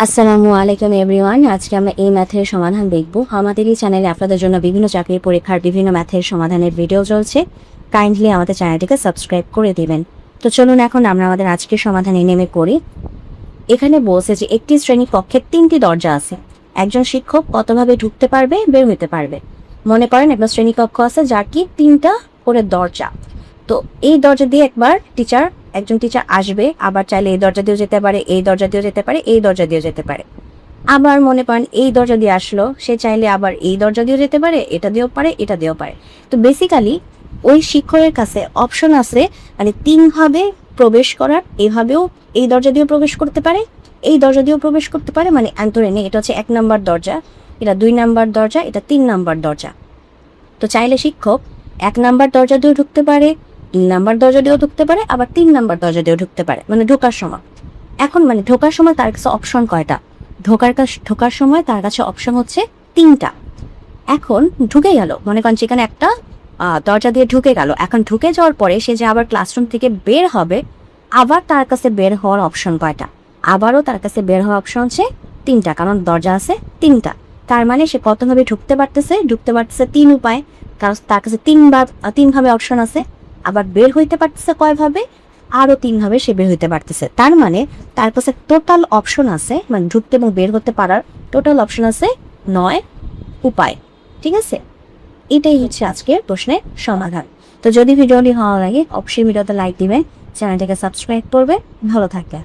আসসালামু আলাইকুম এভরিওয়ান। আজকে আমরা এই ম্যাথের সমাধান দেখব। আমাদের এই চ্যানেলে আপনাদের জন্য বিভিন্ন চাকরির পরীক্ষার বিভিন্ন ম্যাথের সমাধানের ভিডিও চলছে। কাইন্ডলি আমাদের চ্যানেলটিকে সাবস্ক্রাইব করে দিবেন। তো চলুন এখন আমরা আমাদের আজকের সমাধানে নেমে পড়ি। এখানে বলছে যে একটি শ্রেণী কক্ষে 3টি দরজা আছে। একজন শিক্ষক কতভাবে ঢুকতে পারবে, বের হতে পারবে। মনে করেন একটা শ্রেণীকক্ষ আছে যার কি 3টা করে দরজা। তো এই দরজা দিয়ে একজন টিচার আসবে, আবার চাইলে এই দরজা দিয়েও যেতে পারে, এই দরজা দিয়েও যেতে পারে, এই দরজা দিয়েও যেতে পারে। আবার মনে করেন এই দরজা দিয়ে আসলো, সে চাইলে আবার এই দরজা দিয়েও যেতে পারে, এটা দিয়েও পারে, এটা দিয়েও পারে। তো বেসিক্যালি ওই শিক্ষকের কাছে অপশন আছে, মানে 3ভাবে প্রবেশ করার। এইভাবেও এই দরজা দিয়েও প্রবেশ করতে পারে, এই দরজা দিয়েও প্রবেশ করতে পারে। মানে অন্তরে নেই, এটা হচ্ছে 1 নাম্বার দরজা, এটা 2 নাম্বার দরজা, এটা 3 নাম্বার দরজা। তো চাইলে শিক্ষক 1 নাম্বার দরজা দিয়েও ঢুকতে পারে, 2 নাম্বার দরজা দিয়েও ঢুকতে পারে, আবার 3 নাম্বার দরজা দিয়েও ঢুকতে পারে, মানে ঢোকার সময়। এখন মানে ঢোকার সময় তার কাছে অপশন কয়টা? ঢোকার সময় তার কাছে অপশন হচ্ছে 3টা। এখন ঢুকে গেল, মনে করেন যেখানে একটা দরজা দিয়ে ঢুকে গেল। এখন ঢুকে যাওয়ার পরে সে যে আবার ক্লাসরুম থেকে বের হবে, আবার তার কাছে বের হওয়ার অপশন কয়টা? আবারও তার কাছে বের হওয়ার অপশন হচ্ছে 3টা, কারণ দরজা আছে 3টা। তার মানে সে কতভাবে ঢুকতে পারতেছে 3 উপায়, কারণ তার কাছে 3ভাবে অপশন আছে। আবার বের হইতে পারতেছে কয়ভাবে? আরও 3ভাবে সে বের হইতে পারতেছে। তার মানে তার কাছে টোটাল অপশন আছে, মানে ঢুকতে এবং বের হতে পারার টোটাল অপশন আছে 9 উপায়। ঠিক আছে, এটাই হচ্ছে আজকের প্রশ্নের সমাধান। তো যদি ভিডিওটি ভালো লাগে অবশ্যই ভিডিওতে লাইক দিবেন, চ্যানেলটাকে সাবস্ক্রাইব করবে। ভালো থাকবে।